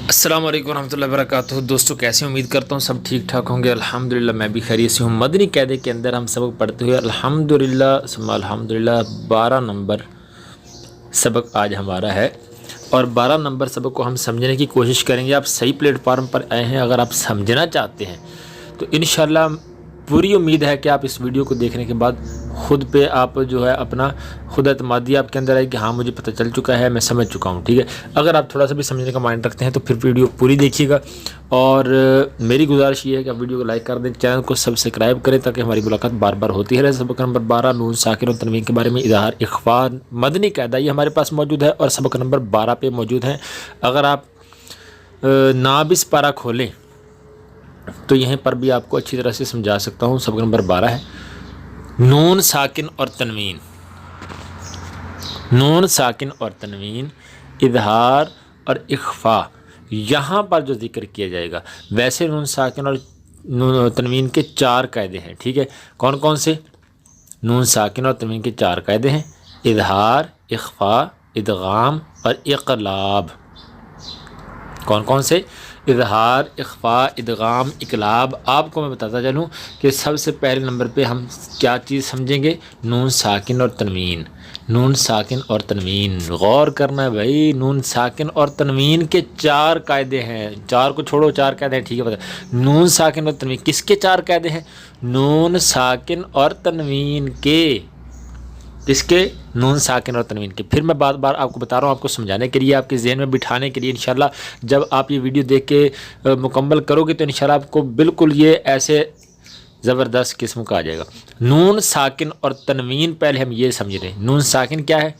السلام علیکم ورحمۃ اللہ وبرکاتہ۔ دوستوں کیسے امید کرتا ہوں سب ٹھیک ٹھاک ہوں گے۔ الحمدللہ میں بھی خیریت سے ہوں۔ مدنی قاعدے کے اندر ہم سبق پڑھتے ہوئے الحمدللہ ثم الحمدللہ 12 نمبر سبق آج ہمارا ہے، اور 12 نمبر سبق کو ہم سمجھنے کی کوشش کریں گے۔ آپ صحیح پلیٹ فارم پر آئے ہیں، اگر آپ سمجھنا چاہتے ہیں تو انشاءاللہ پوری امید ہے کہ آپ اس ویڈیو کو دیکھنے کے بعد خود پہ آپ جو ہے اپنا خود اعتمادی آپ کے اندر آئے کہ ہاں مجھے پتہ چل چکا ہے، میں سمجھ چکا ہوں، ٹھیک ہے۔ اگر آپ تھوڑا سا بھی سمجھنے کا مائنڈ رکھتے ہیں تو پھر ویڈیو پوری دیکھیے گا، اور میری گزارش یہ ہے کہ آپ ویڈیو کو لائک کر دیں، چینل کو سبسکرائب کریں تاکہ ہماری ملاقات بار بار ہوتی رہے۔ سبق نمبر 12 نون ساکن اور تنوین کے بارے میں اظہار اخفا مدنی قاعدہ یہ ہمارے پاس موجود ہے، اور سبق نمبر 12 پہ موجود ہیں۔ اگر آپ نابس پارہ کھولیں تو یہیں پر بھی آپ کو اچھی طرح سے سمجھا سکتا ہوں۔ سبق نمبر 12 ہے نون ساکن اور تنوین۔ نون ساکن اور تنوین، اظہار اور اخفا، یہاں پر جو ذکر کیا جائے گا، ویسے نون ساکن اور تنوین کے 4 قاعدے ہیں، ٹھیک ہے۔ کون کون سے؟ نون ساکن اور تنوین کے 4 قاعدے ہیں: اظہار، اخفا، ادغام اور اقلاب۔ کون کون سے؟ اظہار، اخفا، ادغام، اقلاب۔ آپ کو میں بتاتا چلوں کہ سب سے پہلے نمبر پہ ہم کیا چیز سمجھیں گے؟ نون ساکن اور تنوین۔ نون ساکن اور تنوین، غور کرنا ہے بھائی، نون ساکن اور تنوین کے 4 قاعدے ہیں۔ 4 کو چھوڑو، 4 قاعدے ہیں، ٹھیک ہے۔ پتہ نون ساکن اور تنوین کس کے 4 قاعدے ہیں؟ نون ساکن اور تنوین کے، کس کے؟ نون ساکن اور تنوین کے۔ پھر میں بار بار آپ کو بتا رہا ہوں، آپ کو سمجھانے کے لیے، آپ کے ذہن میں بٹھانے کے لیے۔ انشاءاللہ جب آپ یہ ویڈیو دیکھ کے مکمل کرو گے تو انشاءاللہ آپ کو بالکل یہ ایسے زبردست قسم کا آ جائے گا۔ نون ساکن اور تنوین، پہلے ہم یہ سمجھ رہے ہیں نون ساکن کیا ہے،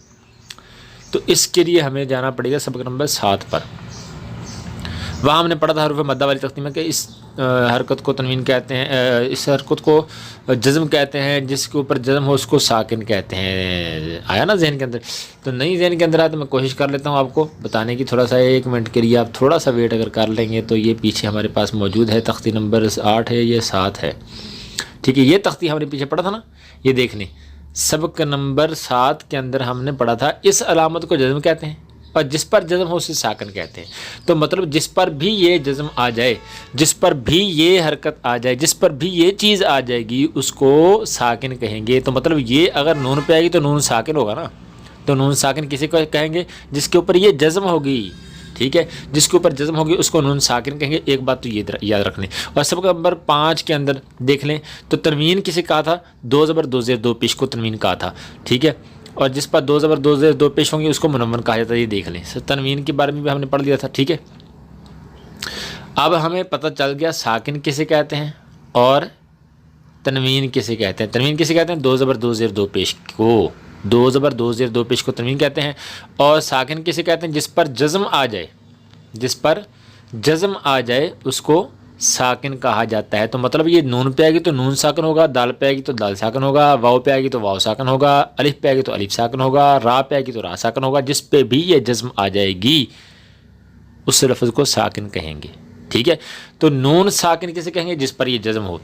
تو اس کے لیے ہمیں جانا پڑے گا سبق نمبر 7 پر۔ وہاں ہم نے پڑھا تھا حروف مدہ والی تقسیم میں کہ اس حرکت کو تنوین کہتے ہیں، اس حرکت کو جزم کہتے ہیں، جس کے اوپر جزم ہو اس کو ساکن کہتے ہیں۔ آیا نا ذہن کے اندر؟ تو نہیں ذہن کے اندر آیا تو میں کوشش کر لیتا ہوں آپ کو بتانے کی، تھوڑا سا 1 منٹ کے لیے آپ تھوڑا سا ویٹ اگر کر لیں گے تو یہ پیچھے ہمارے پاس موجود ہے، تختی نمبر 8 ہے، یہ 7 ہے، ٹھیک ہے۔ یہ تختی ہم نے پیچھے پڑھا تھا نا، یہ دیکھ لیں۔ سبق نمبر 7 کے اندر ہم نے پڑھا تھا اس علامت کو جزم کہتے ہیں، اور جس پر جزم ہو اسے ساکن کہتے ہیں۔ تو مطلب جس پر بھی یہ جزم آ جائے، جس پر بھی یہ حرکت آ جائے، جس پر بھی یہ چیز آ جائے گی، اس کو ساکن کہیں گے۔ تو مطلب یہ اگر نون پہ آئے گی تو نون ساکن ہوگا نا، تو نون ساکن کسی کو کہیں گے جس کے اوپر یہ جزم ہوگی، ٹھیک ہے۔ جس کے اوپر جزم ہوگی اس کو نون ساکن کہیں گے۔ ایک بات تو یہ یاد رکھ لیں۔ اور سبق نمبر 5 کے اندر دیکھ لیں تو تنوین کسے کہا تھا؟ 2 زبر 2 زیر 2 پیش کو تنوین کہا تھا، ٹھیک ہے۔ اور جس پر 2 زبر 2 زیر 2 پیش ہوں گے اس کو منون کہا جاتا ہے۔ یہ دیکھ لیں، تنوین کے بارے میں بھی ہم نے پڑھ لیا تھا، ٹھیک ہے۔ اب ہمیں پتہ چل گیا ساکن کسے کہتے ہیں اور تنوین کسے کہتے ہیں۔ تنوین کسے کہتے ہیں؟ 2 زبر 2 زیر 2 پیش کو، 2 زبر 2 زیر 2 پیش کو تنوین کہتے ہیں۔ اور ساکن کسے کہتے ہیں؟ جس پر جزم آ جائے، جس پر جزم آ جائے اس کو ساکن کہا جاتا ہے۔ تو مطلب یہ نون پہ آئے گی تو نون ساکن ہوگا، دال پہ آئے گی تو دال ساکن ہوگا، واو پہ آئے گی تو واو ساکن ہوگا، الف پہ آئے گی تو الف ساکن ہوگا، را پہ آئے گی تو را ساکن ہوگا۔ جس پہ بھی یہ جزم آ جائے گی اس لفظ کو ساکن کہیں گے، ٹھیک ہے۔ تو نون ساکن کسے کہیں گے؟ جس پر یہ جزم ہو،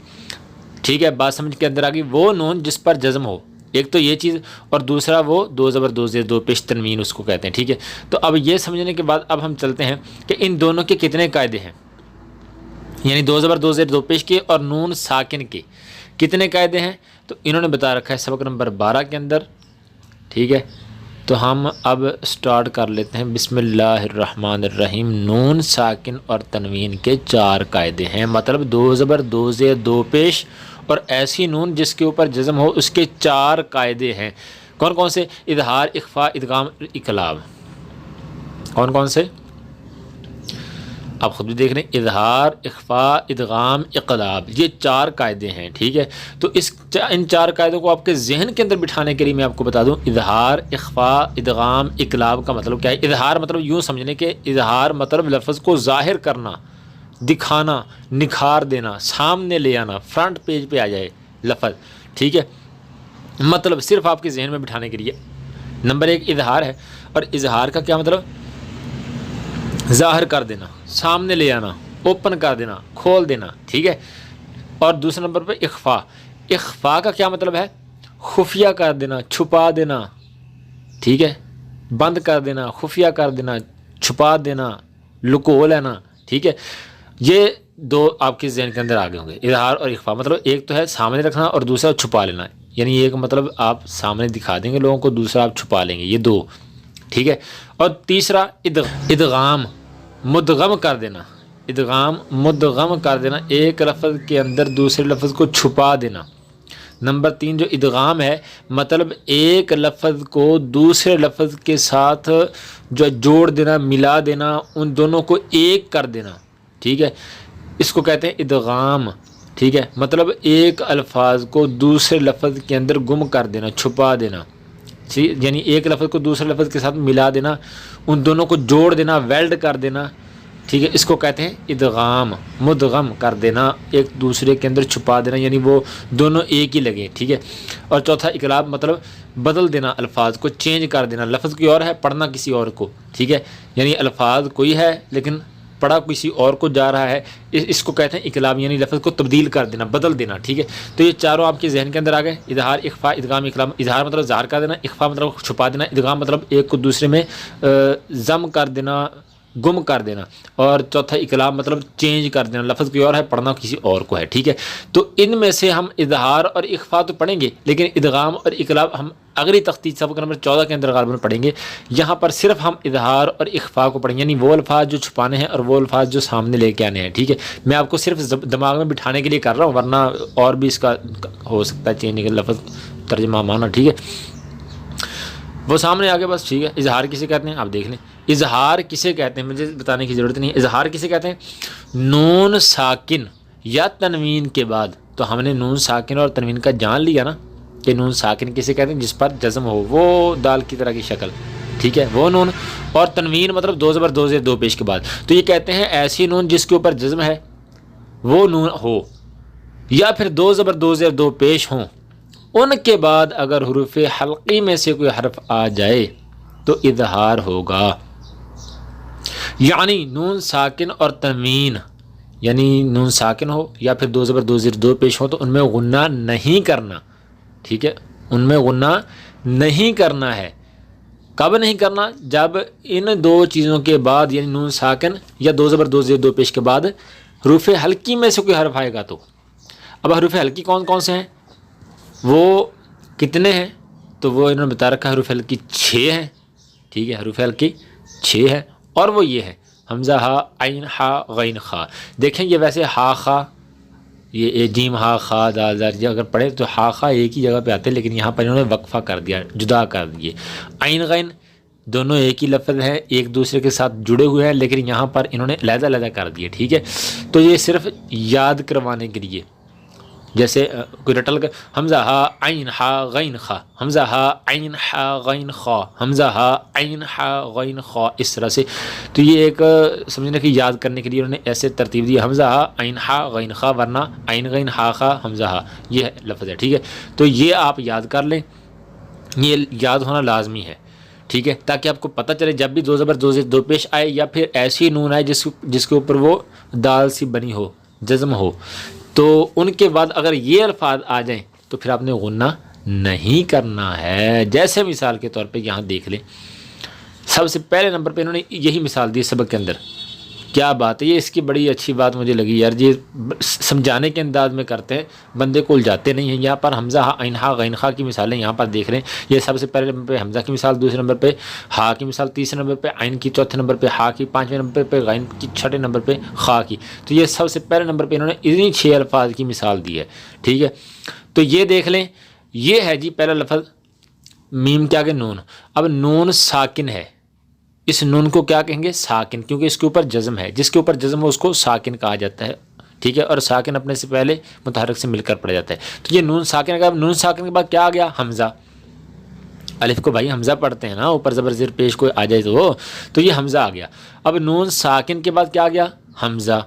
ٹھیک ہے۔ بات سمجھ کے اندر آ گئی؟ وہ نون جس پر جزم ہو، ایک تو یہ چیز، اور دوسرا وہ 2 زبر 2 زیر 2 پیش تنوین اس کو کہتے ہیں، ٹھیک ہے۔ تو اب یہ سمجھنے کے بعد اب ہم چلتے ہیں کہ ان دونوں کے کتنے قاعدے ہیں، یعنی 2 زبر 2 زیر 2 پیش کے اور نون ساکن کے کتنے قاعدے ہیں۔ تو انہوں نے بتا رکھا ہے سبق نمبر 12 کے اندر، ٹھیک ہے۔ تو ہم اب سٹارٹ کر لیتے ہیں۔ بسم اللہ الرحمن الرحیم۔ نون ساکن اور تنوین کے 4 قاعدے ہیں، مطلب 2 زبر 2 زیر 2 پیش اور ایسی نون جس کے اوپر جزم ہو اس کے 4 قاعدے ہیں۔ کون کون سے؟ اظہار، اخفا، ادغام، اقلاب۔ کون کون سے؟ آپ خود بھی دیکھ رہے ہیں، اظہار، اخفا، ادغام، اقلاب، یہ 4 قاعدے ہیں، ٹھیک ہے۔ تو ان 4 قاعدوں کو آپ کے ذہن کے اندر بٹھانے کے لیے میں آپ کو بتا دوں، اظہار، اخفا، ادغام، اقلاب کا مطلب کیا ہے۔ اظہار مطلب یوں سمجھنے کہ اظہار مطلب لفظ کو ظاہر کرنا، دکھانا، نکھار دینا، سامنے لے آنا، فرنٹ پیج پہ آ جائے لفظ، ٹھیک ہے۔ مطلب صرف آپ کے ذہن میں بٹھانے کے لیے نمبر 1 اظہار ہے، اور اظہار کا کیا مطلب؟ ظاہر کر دینا، سامنے لے آنا، اوپن کر دینا، کھول دینا، ٹھیک ہے۔ اور دوسرے نمبر پہ اخفا۔ اخفا کا کیا مطلب ہے؟ خفیہ کر دینا، چھپا دینا، ٹھیک ہے، بند کر دینا، خفیہ کر دینا، چھپا دینا، لکو لینا، ٹھیک ہے. یہ دو آپ کے ذہن کے اندر آگے ہوں گے، اظہار اور اخفا. مطلب ایک تو ہے سامنے رکھنا اور دوسرا چھپا لینا، یعنی ایک مطلب آپ سامنے دکھا دیں گے لوگوں کو، دوسرا آپ چھپا لیں گے، یہ دو، ٹھیک ہے. اور تیسرا ادغام، مدغم کر دینا. ادغام مدغم کر دینا، ایک لفظ کے اندر دوسرے لفظ کو چھپا دینا. نمبر 3 جو ادغام ہے، مطلب ایک لفظ کو دوسرے لفظ کے ساتھ جو جوڑ دینا، ملا دینا، ان دونوں کو ایک کر دینا، ٹھیک ہے. اس کو کہتے ہیں ادغام، ٹھیک ہے. مطلب ایک الفاظ کو دوسرے لفظ کے اندر گم کر دینا، چھپا دینا، یعنی ایک لفظ کو دوسرے لفظ کے ساتھ ملا دینا، ان دونوں کو جوڑ دینا، ویلڈ کر دینا، ٹھیک ہے. اس کو کہتے ہیں ادغام. مدغم کر دینا، ایک دوسرے کے اندر چھپا دینا، یعنی وہ دونوں ایک ہی لگے، ٹھیک ہے. اور چوتھا اقلاب، مطلب بدل دینا، الفاظ کو چینج کر دینا، لفظ کوئی اور ہے پڑھنا کسی اور کو، ٹھیک ہے. یعنی الفاظ کوئی ہے لیکن پڑھا کسی اور کو جا رہا ہے، اس کو کہتے ہیں اقلاب، یعنی لفظ کو تبدیل کر دینا، بدل دینا، ٹھیک ہے. تو یہ چاروں آپ کے ذہن کے اندر آ گئے، اظہار، اخفا، ادغام، اقلاب. اظہار مطلب ظاہر کر دینا، اخفا مطلب چھپا دینا، ادغام مطلب ایک کو دوسرے میں ضم کر دینا، گم کر دینا، اور چوتھا اقلاب مطلب چینج کر دینا، لفظ کوئی اور ہے پڑھنا کسی اور کو ہے، ٹھیک ہے. تو ان میں سے ہم اظہار اور اخفا تو پڑھیں گے، لیکن ادغام اور اقلاب ہم اگلی تختی سبق نمبر 14 کے اندر غالباً پڑھیں گے. یہاں پر صرف ہم اظہار اور اخفا کو پڑھیں گے، یعنی وہ الفاظ جو چھپانے ہیں اور وہ الفاظ جو سامنے لے کے آنے ہیں، ٹھیک ہے. میں آپ کو صرف دماغ میں بٹھانے کے لیے کر رہا ہوں، ورنہ اور بھی اس کا ہو سکتا ہے چینج کا لفظ ترجمہ مانا، ٹھیک ہے. وہ سامنے آگے بس، ٹھیک ہے. اظہار کسے کہتے ہیں آپ دیکھ لیں. اظہار کسے کہتے ہیں مجھے بتانے کی ضرورت نہیں. اظہار کسے کہتے ہیں؟ نون ساکن یا تنوین کے بعد. تو ہم نے نون ساکن اور تنوین کا جان لیا نا کہ نون ساکن کسے کہتے ہیں؟ جس پر جزم ہو، وہ دال کی طرح کی شکل، ٹھیک ہے، وہ نون. اور تنوین مطلب دو زبر دو زیر دو پیش کے بعد. تو یہ کہتے ہیں ایسی نون جس کے اوپر جزم ہے وہ نون ہو، یا پھر دو زبر دو زیر دو پیش ہوں، ان کے بعد اگر حروف حلقی میں سے کوئی حرف آ جائے تو اظہار ہوگا. یعنی نون ساکن اور تنوین، یعنی نون ساکن ہو یا پھر دو زبر دو زیر دو پیش ہو، تو ان میں غنہ نہیں کرنا، ٹھیک ہے. ان میں غنہ نہیں کرنا ہے. کب نہیں کرنا؟ جب ان دو چیزوں کے بعد، یعنی نون ساکن یا دو زبر دو زیر دو پیش کے بعد حروف حلقی میں سے کوئی حرف آئے گا تو. اب حروف حلقی کون کون سے ہیں، وہ کتنے ہیں؟ تو وہ انہوں نے بتا رکھا ہے، حروف حلقی 6 ہیں، ٹھیک ہے. حروف حلقی 6 ہے، اور وہ یہ ہے حمزہ، ہا، عین، ہا، غین، خا. دیکھیں یہ ویسے ہا، خا، یہ جیم، ہا، خا، دال، زال، اگر پڑھے تو ہا، خا ایک ہی جگہ پہ آتے ہیں، لیکن یہاں پر انہوں نے وقفہ کر دیا، جدا کر دیے. عین، غین دونوں ایک ہی لفظ ہیں، ایک دوسرے کے ساتھ جڑے ہوئے ہیں، لیکن یہاں پر انہوں نے علیحدہ علیحدہ کر دیے، ٹھیک ہے. تو یہ صرف یاد کروانے کے لیے، جیسے کوئی رٹل کا حمزہ، ہا، عین، ہا، غین، خا، حمزہ، ہا، عین، ہا، غین، خا، حمزہ، ہا، عین، ہا، غین، خا، اس طرح سے. تو یہ ایک سمجھنے کی یاد کرنے کے لیے انہوں نے ایسے ترتیب دی، حمزہ، ہا، عین، ہا، غین، خا، ورنہ عین، غین، ہا، خا، حمزہ، ہا، یہ لفظ ہے، ٹھیک ہے. تو یہ آپ یاد کر لیں، یہ یاد ہونا لازمی ہے، ٹھیک ہے، تاکہ آپ کو پتہ چلے جب بھی دو زبر دو زیر دو پیش آئے یا پھر ایسی نون آئے جس کے اوپر وہ دال سی بنی ہو، جزم ہو، تو ان کے بعد اگر یہ الفاظ آ جائیں تو پھر آپ نے غنہ نہیں کرنا ہے. جیسے مثال کے طور پہ یہاں دیکھ لیں، سب سے پہلے نمبر پہ انہوں نے یہی مثال دی سبق کے اندر. کیا بات ہے، یہ اس کی بڑی اچھی بات مجھے لگی یار، یہ سمجھانے کے انداز میں کرتے ہیں، بندے کو الجھاتے نہیں ہیں. یہاں پر حمزہ، ہا، عین، ہا، غین، خا کی مثالیں یہاں پر دیکھ رہے ہیں. یہ سب سے پہلے نمبر پہ حمزہ کی مثال، دوسرے نمبر پہ ہا کی مثال، تیسرے نمبر پہ عین کی، چوتھے نمبر پہ ہا کی، پانچویں نمبر پہ غین کی، چھٹے نمبر پہ خا کی. تو یہ سب سے پہلے نمبر پہ انہوں نے انہی 6 الفاظ کی مثال دی ہے، ٹھیک ہے. تو یہ دیکھ لیں، یہ ہے جی پہلا لفظ میم کے آگے نون. اب نون ساکن ہے، اس نون کو کیا کہیں گے؟ ساکن، کیونکہ اس کے اوپر جزم ہے، جس کے اوپر جزم ہو اس کو ساکن کہا جاتا ہے، ٹھیک ہے. اور ساکن اپنے سے پہلے متحرک سے مل کر پڑا جاتا ہے. تو یہ نون ساکن کا، نون ساکن کے بعد کیا آ گیا؟ حمزہ. الف کو بھائی حمزہ پڑھتے ہیں نا، اوپر زبر زیر پیش کوئی آ جائے تو یہ حمزہ آ گیا. اب نون ساکن کے بعد کیا آ گیا؟ حمزہ.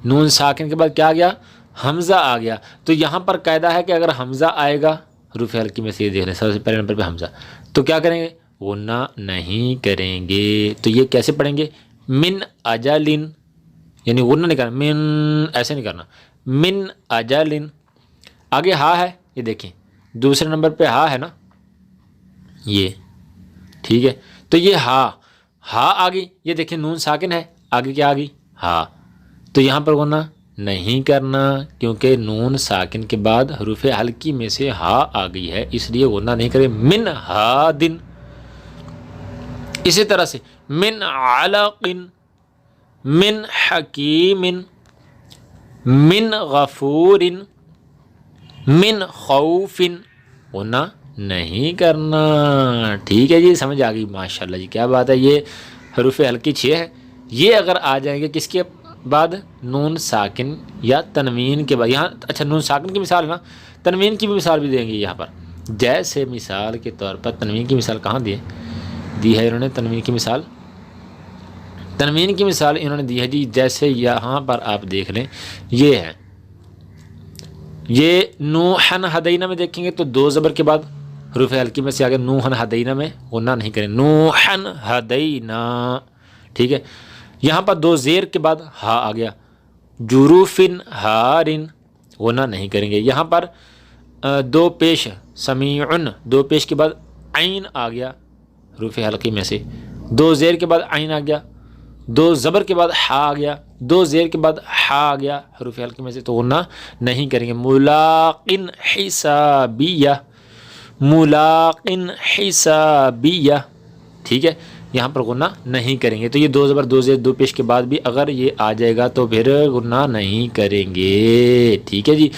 نون ساکن کے بعد کیا آ گیا؟ حمزہ آ گیا. تو یہاں پر قاعدہ ہے کہ اگر حمزہ آئے گا حروف حلقی میں سے، یہ دیکھ لیں سب سے پہلے نمبر پہ حمزہ، تو کیا کریں گے؟ غنہ نہیں کریں گے. تو یہ کیسے پڑھیں گے؟ من اجلن، یعنی غنہ نہیں کرنا، من ایسے نہیں کرنا، من اجلن. آگے ہا ہے، یہ دیکھیں دوسرے نمبر پہ ہا ہے نا، یہ ٹھیک ہے. تو یہ ہا آگے، یہ دیکھیں نون ساکن ہے، آگے کیا آ گئی ہا، تو یہاں پر غنہ نہیں کرنا کیونکہ نون ساکن کے بعد حروف حلقی میں سے ہا آ گئی ہے، اس لیے غنہ نہیں کرے۔ من ہادن، اسی طرح سے من علق، من حکیم، من غفور، من خوف، غنہ نہیں کرنا۔ ٹھیک ہے جی، سمجھ آ گئی، ماشاءاللہ جی، کیا بات ہے۔ یہ حروف حلقی 6 ہے، یہ اگر آ جائیں گے کس کے بعد؟ نون ساکن یا تنوین کے بعد۔ یہاں اچھا نون ساکن کی مثال نا، تنوین کی بھی مثال بھی دیں گے یہاں پر۔ جیسے مثال کے طور پر تنوین کی مثال کہاں دی ہے انہوں نے؟ تنوین کی مثال انہوں نے دی ہے جی، جیسے یہاں پر آپ دیکھ لیں، یہ ہے، یہ نوحن ہدینہ میں دیکھیں گے تو 2 زبر کے بعد حروف حلقی میں سے آگے نوحن ہدینہ میں غنہ نہیں کریں، نوحن ہدینہ، ٹھیک ہے۔ یہاں پر 2 زیر کے بعد ہا آ گیا، جروفن ہارن، غنہ نہیں کریں گے۔ یہاں پر 2 پیش سمیعن، 2 پیش کے بعد عین آ گیا حروف حلقی میں سے، 2 زیر کے بعد عین آ گیا، 2 زبر کے بعد ہا آ گیا، 2 زیر کے بعد ہا آ گیا حروف حلقی میں سے، تو غنہ نہیں کریں گے۔ ملاقن حسابیہ، ملاقن حسابیہ، ٹھیک ہے، یہاں پر غنہ نہیں کریں گے۔ تو یہ 2 زبر 2 زیر 2 پیش کے بعد بھی اگر یہ آ جائے گا تو پھر غنہ نہیں کریں گے، ٹھیک ہے جی۔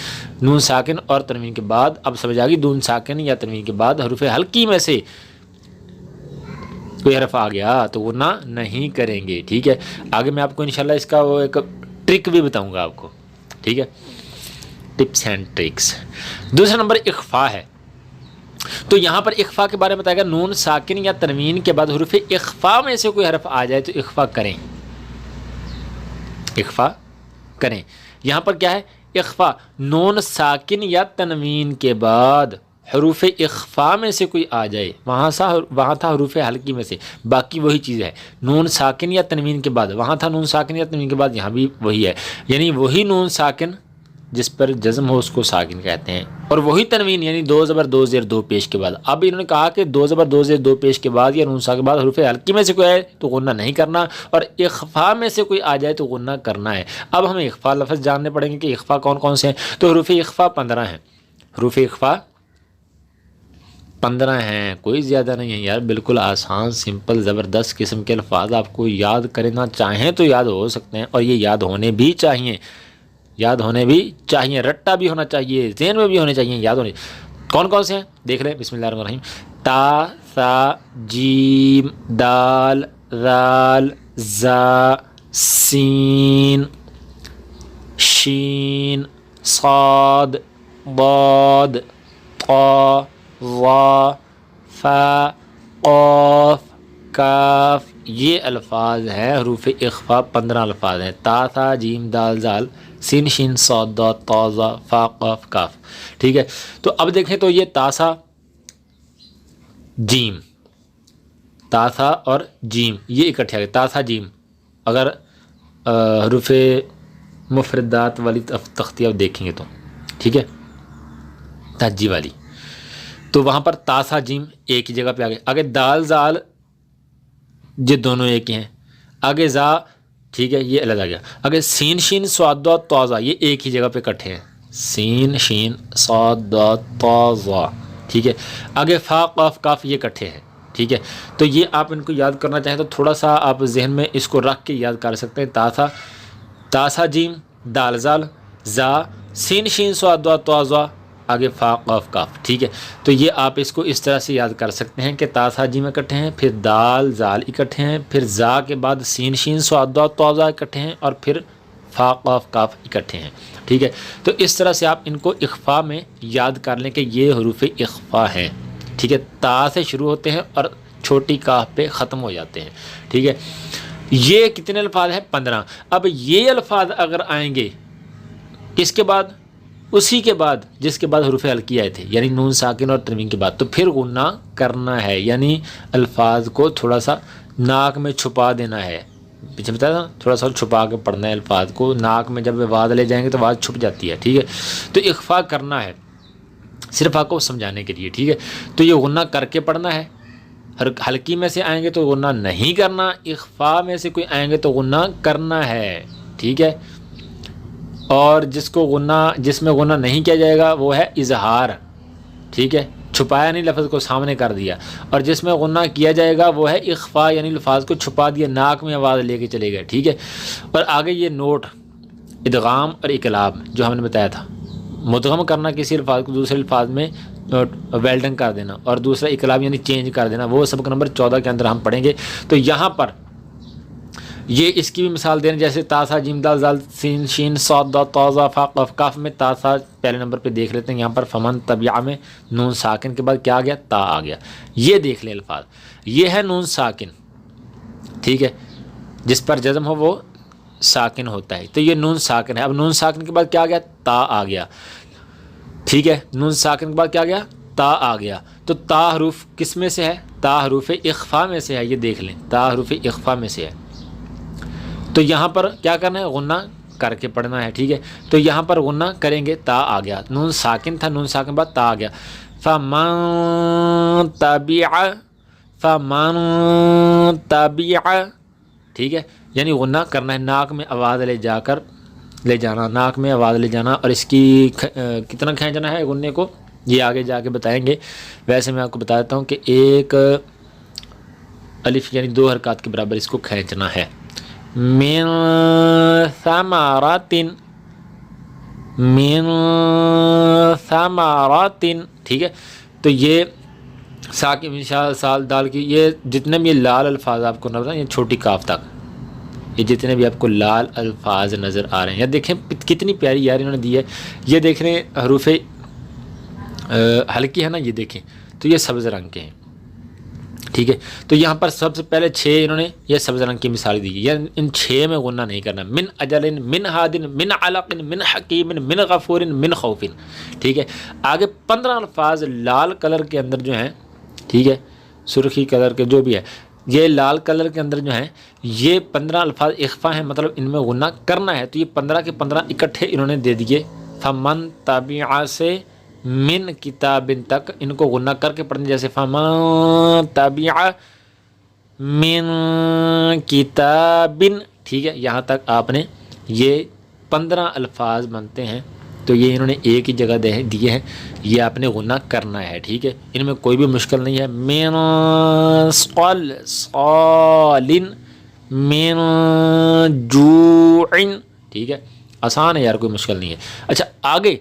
نون ساکن اور تنوین کے بعد اب سمجھ آ گئی، نون ساکن یا تنوین کے بعد حروف حلقی میں سے کوئی حرف آ گیا تو غنہ نہیں کریں گے، ٹھیک ہے۔ آگے میں آپ کو انشاءاللہ اس کا وہ ایک ٹرک بھی بتاؤں گا آپ کو، ٹھیک ہے، ٹپس اینڈ ٹرکس۔ دوسرا نمبر اخفا ہے، تو یہاں پر اخفا کے بارے میں بتائے گا، نون ساکن یا تنوین کے بعد حروف اخفا میں سے کوئی حرف آ جائے تو اخفا کریں، اخفا کریں۔ یہاں پر کیا ہے؟ اخفا، نون ساکن یا تنوین کے بعد حروف اخفا میں سے کوئی آ جائے، وہاں تھا حروف حلقی میں سے، باقی وہی چیز ہے، نون ساکن یا تنوین کے بعد، وہاں تھا نون ساکن یا تنوین کے بعد، یہاں بھی وہی ہے، یعنی وہی نون ساکن جس پر جزم ہو اس کو ساکن کہتے ہیں، اور وہی تنوین یعنی 2 زبر 2 زیر 2 پیش کے بعد۔ اب انہوں نے کہا کہ 2 زبر 2 زیر 2 پیش کے بعد یا نون ساکن کے بعد حروف حلقی میں سے کوئی آئے تو غنہ نہیں کرنا، اور اخفا میں سے کوئی آ جائے تو غنہ کرنا ہے۔ اب ہمیں اخفا لفظ جاننے پڑیں گے کہ اخفا کون کون سے ہیں، تو حروف اخفا 15 ہیں، حروف اخفا 15 ہیں، کوئی زیادہ نہیں ہے یار، بالکل آسان سمپل زبردست قسم کے الفاظ، آپ کو یاد کرنا چاہیں تو یاد ہو سکتے ہیں، اور یہ یاد ہونے بھی چاہیے، یاد ہونے بھی چاہیے، رٹا بھی ہونا چاہیے، ذہن میں بھی ہونے چاہیے، یاد ہونے۔ کون کون سے ہیں دیکھ لیں، بسم اللہ الرحمن الرحیم، تا ثا جیم دال ذال زا سین شین صاد ضاد طا ظا فا قاف کاف، یہ الفاظ ہیں حروف اخفا، 15 الفاظ ہیں، تا ثا جیم دال ذال سین شین صاد ضاد طا ظا فا قاف کاف، ٹھیک ہے۔ تو اب دیکھیں تو یہ تاسا جیم، تاسا اور جیم یہ اکٹھے آ گئے، تاسا جیم، اگر حروف مفردات والی تختیہ دیکھیں گے تو، ٹھیک ہے، تہجی والی، تو وہاں پر تاسا جیم ایک ہی جگہ پہ آ گئے، آگے دال زال یہ دونوں ایک ہی ہیں، آگے زا، ٹھیک ہے، یہ الگ آ گیا، آگے سین شین صاد ضاد طا ظا یہ ایک ہی جگہ پہ اکٹھے ہیں، سین شین صاد ضاد طا ظا، ٹھیک ہے، آگے فا قاف کاف یہ اکٹھے ہیں، ٹھیک ہے۔ تو یہ آپ ان کو یاد کرنا چاہیں تو تھوڑا سا آپ ذہن میں اس کو رکھ کے یاد کر سکتے ہیں، تاسا جیم دال زال زا سین شین صاد ضاد طا ظا آگے فا قاف کاف، ٹھیک ہے۔ تو یہ آپ اس کو اس طرح سے یاد کر سکتے ہیں کہ تاسا جیم اکٹھے ہیں، پھر دال زال اکٹھے ہیں، پھر زا کے بعد سین شین صاد ضاد طا ظا اکٹھے ہیں، اور پھر فا قاف کاف اکٹھے ہیں، ٹھیک ہے۔ تو اس طرح سے آپ ان کو اخفا میں یاد کر لیں کہ یہ حروف اخفا ہیں، ٹھیک ہے، تا سے شروع ہوتے ہیں اور چھوٹی کاف پہ ختم ہو جاتے ہیں، ٹھیک ہے۔ یہ کتنے الفاظ ہیں؟ 15۔ اب یہ الفاظ اگر آئیں گے کس کے بعد؟ اسی کے بعد جس کے بعد حروف حلقی آئے تھے، یعنی نون ساکن اور تنوین کے بعد، تو پھر غنہ کرنا ہے، یعنی الفاظ کو تھوڑا سا ناک میں چھپا دینا ہے، پیچھے بتایا تھا تھوڑا سا چھپا کے پڑھنا ہے الفاظ کو، ناک میں جب آواز لے جائیں گے تو آواز چھپ جاتی ہے، ٹھیک ہے۔ تو اخفا کرنا ہے صرف آپ کو سمجھانے کے لیے، ٹھیک ہے۔ تو یہ غنہ کر کے پڑھنا ہے، ہلکی میں سے آئیں گے تو غنہ نہیں کرنا، اخفا میں سے کوئی آئیں گے تو غنہ کرنا ہے، ٹھیک ہے. اور جس میں غنہ نہیں کیا جائے گا وہ ہے اظہار، ٹھیک ہے، چھپایا نہیں، لفظ کو سامنے کر دیا. اور جس میں غنہ کیا جائے گا وہ ہے اخفا، یعنی الفاظ کو چھپا دیا، ناک میں آواز لے کے چلے گئے، ٹھیک ہے. اور آگے یہ نوٹ ادغام اور اقلاب جو ہم نے بتایا تھا، مدغم کرنا کسی الفاظ کو دوسرے الفاظ میں ویلڈنگ کر دینا، اور دوسرا اقلاب یعنی چینج کر دینا، وہ سبق نمبر 14 کے اندر ہم پڑھیں گے. تو یہاں پر یہ اس کی بھی مثال دیں، جیسے تاسا جیم دال زال سین شین صاد ضاد طا ظا فا قاف کاف میں تاسا پہلے نمبر پہ دیکھ لیتے ہیں. یہاں پر فمن طبیعہ میں نون ساکن کے بعد کیا آ گیا؟ تا آ گیا. یہ دیکھ لیں الفاظ، یہ ہے نون ساکن، ٹھیک ہے، جس پر جزم ہو وہ ساکن ہوتا ہے. تو یہ نون ساکن ہے. اب نون ساکن کے بعد کیا آ گیا؟ تا آ گیا، ٹھیک ہے. نون ساکن کے بعد کیا آ گیا؟ تا آ گیا. تو تا حروف کس میں سے ہے؟ تا حروف اخفا میں سے ہے. یہ دیکھ لیں، تا حروف اخفا میں سے ہے. تو یہاں پر کیا کرنا ہے؟ غنہ کر کے پڑھنا ہے، ٹھیک ہے. تو یہاں پر غنہ کریں گے، تا آ گیا. نون ساکن تھا، نون ساکن بعد تا آ گیا. فمن تبع، ٹھیک ہے، یعنی غنہ کرنا ہے، ناک میں آواز لے جانا، ناک میں آواز لے جانا. اور اس کی کتنا کھینچنا ہے غنے کو یہ آگے جا کے بتائیں گے. ویسے میں آپ کو بتا دیتا ہوں کہ ایک الف یعنی 2 حرکات کے برابر اس کو کھینچنا ہے. من ثمرات، ٹھیک ہے. تو یہ ساکن انشاء سال دال کی یہ جتنے بھی لال الفاظ آپ کو نظر، یہ چھوٹی کاف تک یہ جتنے بھی آپ کو لال الفاظ نظر آ رہے ہیں، یہ دیکھیں کتنی پیاری یار انہوں نے دی ہے. یہ دیکھ رہے ہیں حروف ہلکی ہے نا، یہ دیکھیں تو یہ سبز رنگ کے ہیں، ٹھیک ہے. تو یہاں پر سب سے پہلے 6 انہوں نے یہ سبز رنگ کی مثال دی ہے. یعنی ان 6 میں غنہ نہیں کرنا. من اجل، من ہادن، من علق، من حکیم، من غفور، من خوف، ٹھیک ہے. آگے 15 الفاظ لال کلر کے اندر جو ہیں، ٹھیک ہے، سرخی کلر کے جو بھی ہے، یہ لال کلر کے اندر جو ہیں یہ 15 الفاظ اخفا ہیں، مطلب ان میں غنہ کرنا ہے. تو یہ 15 کے 15 اکٹھے انہوں نے دے دیے. فمن طبیعہ سے من کتاب تک ان کو غنہ کر کے پڑھنے، جیسے فمن طبیعہ من کتاب، ٹھیک ہے. یہاں تک آپ نے یہ 15 الفاظ بنتے ہیں. تو یہ انہوں نے ایک ہی جگہ دیے ہیں، یہ آپ نے غنہ کرنا ہے، ٹھیک ہے. ان میں کوئی بھی مشکل نہیں ہے. من صال، من جوع، ٹھیک ہے، آسان ہے یار، کوئی مشکل نہیں ہے. اچھا آگے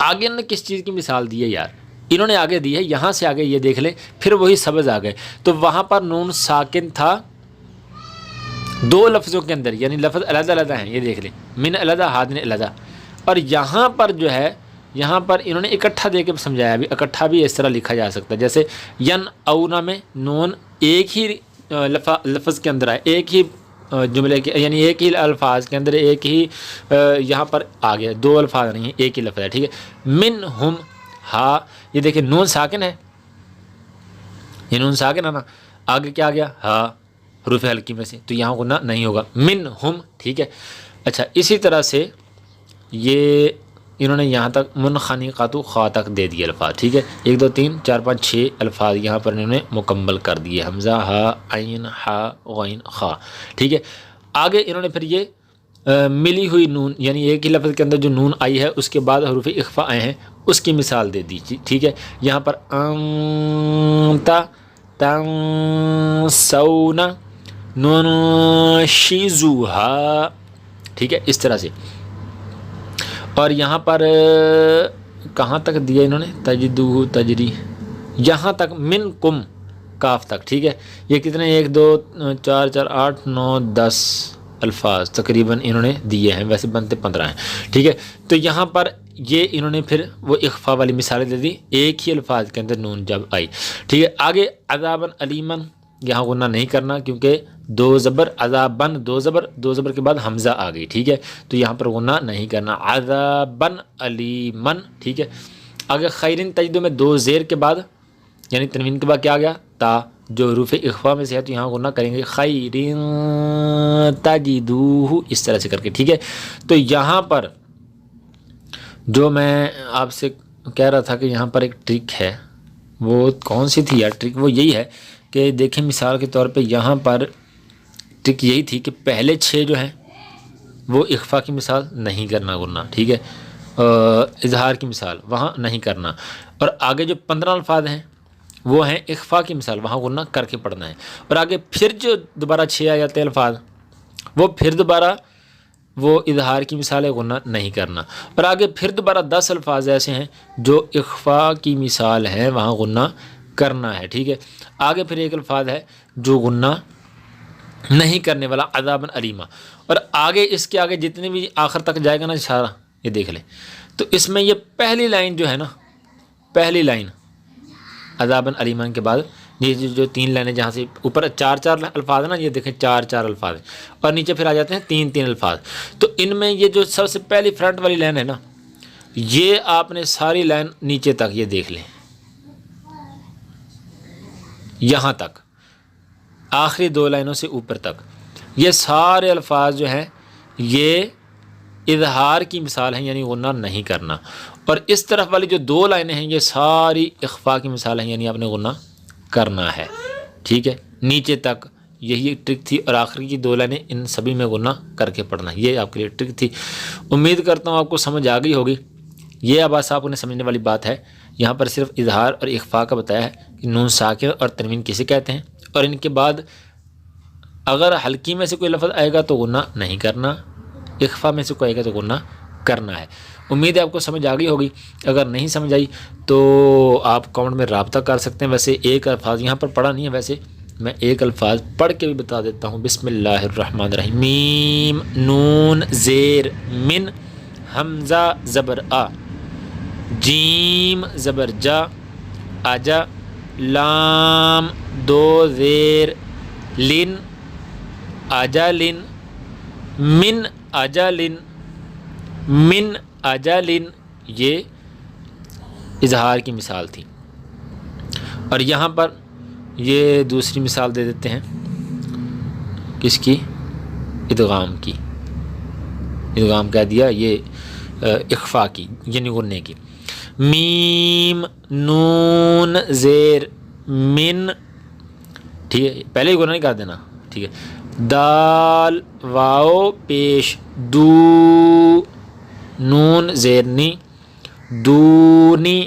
انہوں نے کس چیز کی مثال دی ہے یار؟ انہوں نے آگے دی ہے، یہاں سے آگے یہ دیکھ لیں، پھر وہی سبز آ گئے. تو وہاں پر نون ساکن تھا 2 لفظوں کے اندر، یعنی لفظ علیحدہ علیحدہ ہیں، یہ دیکھ لیں، من علیحدہ، ہادن علیحدہ. اور یہاں پر جو ہے، یہاں پر انہوں نے اکٹھا دے کے سمجھایا بھی، اکٹھا بھی اس طرح لکھا جا سکتا ہے. جیسے ین اونا میں نون ایک ہی لفظ کے اندر آئے، ایک ہی جملے کے، یعنی ایک ہی الفاظ کے اندر ایک ہی یہاں پر آ گیا، 2 الفاظ نہیں ہیں، ایک ہی لفظ ہے، ٹھیک ہے. من ہم ہا، یہ دیکھیں نون ساکن ہے، یہ نون ساکن ہے نا، آگے کیا آ گیا؟ ہا، حروف ہلکی میں سے، تو یہاں غنہ نہیں ہوگا. من ہم، ٹھیک ہے. اچھا اسی طرح سے یہ انہوں نے یہاں تک منخنقۃ خا تک دے دیے الفاظ، ٹھیک ہے. 1 2 3 4 5 6 الفاظ یہاں پر انہوں نے مکمل کر دیے، حمزہ، ہا، عین، ہا، غین، خا، ٹھیک ہے. آگے انہوں نے پھر یہ ملی ہوئی نون، یعنی ایک ہی لفظ کے اندر جو نون آئی ہے اس کے بعد حروف اخفا آئے ہیں، اس کی مثال دے دی، ٹھیک ہے. یہاں پر انت تنسون ننشزها، ٹھیک ہے، اس طرح سے. اور یہاں پر کہاں تک دیا انہوں نے؟ تجدوہ تجری، یہاں تک من کم کاف تک، ٹھیک ہے. یہ کتنے 1 2 4 4 8 9 10 الفاظ تقریباً انہوں نے دیے ہیں، ویسے بنتے 15 ہیں، ٹھیک ہے. تو یہاں پر یہ انہوں نے پھر وہ اخفا والی مثالیں دے دی، ایک ہی الفاظ کے اندر نون جب آئی، ٹھیک ہے. آگے عذاباً علیماً، یہاں غنہ نہیں کرنا کیونکہ 2 زبر، عذاباً 2 زبر کے بعد حمزہ آ گئی، ٹھیک ہے. تو یہاں پر غنہ نہیں کرنا، عذاباً علیماً، ٹھیک ہے. آگے خیرن تجدو میں 2 زیر کے بعد، یعنی تنوین کے بعد کیا آ گیا؟ تا، جو حروف اخفا میں سے ہے، تو یہاں غنہ کریں گے خیرن تجدوہ، اس طرح سے کر کے، ٹھیک ہے. تو یہاں پر جو میں آپ سے کہہ رہا تھا کہ یہاں پر ایک ٹرک ہے، وہ کون سی تھی یار ٹرک؟ وہ یہی ہے کہ دیکھیں مثال کے طور پہ یہاں پر ٹرک یہی تھی کہ پہلے 6 جو ہیں وہ اخفا کی مثال نہیں کرنا غنہ، ٹھیک ہے، اظہار کی مثال وہاں نہیں کرنا، اور آگے جو 15 الفاظ ہیں وہ ہیں اخفا کی مثال، وہاں غنہ کر کے پڑھنا ہے، اور آگے پھر جو دوبارہ 6 آ جاتے ہیں الفاظ وہ پھر دوبارہ وہ اظہار کی مثال ہے، غنہ نہیں کرنا، اور آگے پھر دوبارہ 10 الفاظ ایسے ہیں جو اخفا کی مثال ہے، وہاں غنہ کرنا ہے، ٹھیک ہے۔ آگے پھر ایک الفاظ ہے جو غنہ نہیں کرنے والا، عذابً الیما، اور آگے اس کے آگے جتنے بھی آخر تک جائے گا نا اشارہ، یہ دیکھ لیں، تو اس میں یہ پہلی لائن جو ہے نا، پہلی لائن عذابً الیما کے بعد یہ جو 3 لائنیں جہاں سے اوپر 4 الفاظ ہیں نا، یہ دیکھیں 4 الفاظ ہیں، اور نیچے پھر آ جاتے ہیں 3 الفاظ، تو ان میں یہ جو سب سے پہلی فرنٹ والی لائن ہے نا، یہ آپ نے ساری لائن نیچے تک یہ دیکھ لیں، یہاں تک آخری 2 لائنوں سے اوپر تک یہ سارے الفاظ جو ہیں یہ اظہار کی مثال ہیں، یعنی غنہ نہیں کرنا، اور اس طرف والی جو 2 لائنیں ہیں یہ ساری اخفا کی مثال ہیں، یعنی آپ نے غنہ کرنا ہے، ٹھیک ہے، نیچے تک یہی ایک ٹرک تھی، اور آخری کی 2 لائنیں ان سبھی میں غنہ کر کے پڑھنا، یہ آپ کے لیے ٹرک تھی۔ امید کرتا ہوں آپ کو سمجھ آ گئی ہوگی۔ یہ اب آپ کو سمجھنے والی بات ہے، یہاں پر صرف اظہار اور اخفا کا بتایا ہے کہ نون ساکن اور تنوین کسے کہتے ہیں، اور ان کے بعد اگر حلقی میں سے کوئی لفظ آئے گا تو غنہ نہیں کرنا، اخفا میں سے کوئی آئے گا تو غنہ کرنا ہے۔ امید ہے آپ کو سمجھ آ گئی ہوگی، اگر نہیں سمجھ آئی تو آپ کامنٹ میں رابطہ کر سکتے ہیں۔ ویسے ایک الفاظ یہاں پر پڑھا نہیں ہے، ویسے میں ایک الفاظ پڑھ کے بھی بتا دیتا ہوں۔ بسم اللہ الرحمن الرحیم، میم نون زیر من، حمزہ زبر آ، جیم زبر جا، آجا، لام 2 زیر لن، آجا لن، من آجا لن، من آجا لن، یہ اظہار کی مثال تھی۔ اور یہاں پر یہ دوسری مثال دے دیتے ہیں، کس کی؟ ادغام کی، ادغام کہہ دیا، یہ اخفا کی یعنی غنے کی، میم نون زیر من، ٹھیک ہے، پہلے ہی غنہ نہیں کر دینا، ٹھیک ہے، دال واو پیش دو، نون زیر نی، دونی،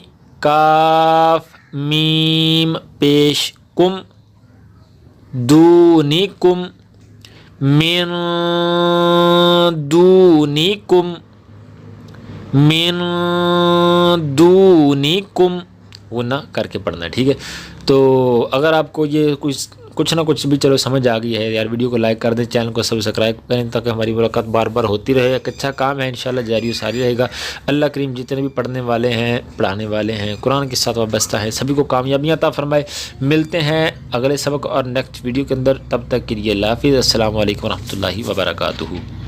کاف میم پیش کم، دونی کم، من دونی کم، من دونی کم، غنہ کر کے پڑھنا ہے، ٹھیک ہے۔ تو اگر آپ کو یہ کچھ نہ کچھ بھی چلو سمجھ آ گئی ہے یار، ویڈیو کو لائک کر دیں، چینل کو سبسکرائب کریں تاکہ ہماری ملاقات بار بار ہوتی رہے۔ ایک اچھا کام ہے، انشاءاللہ جاری و ساری رہے گا۔ اللہ کریم جتنے بھی پڑھنے والے ہیں، پڑھانے والے ہیں، قرآن کے ساتھ وابستہ ہیں، سبھی کو کامیابیاں عطا فرمائے۔ ملتے ہیں اگلے سبق اور نیکسٹ ویڈیو کے اندر، تب تک کے لیے اللہ حافظ، السلام علیکم ورحمۃ اللہ وبرکاتہ۔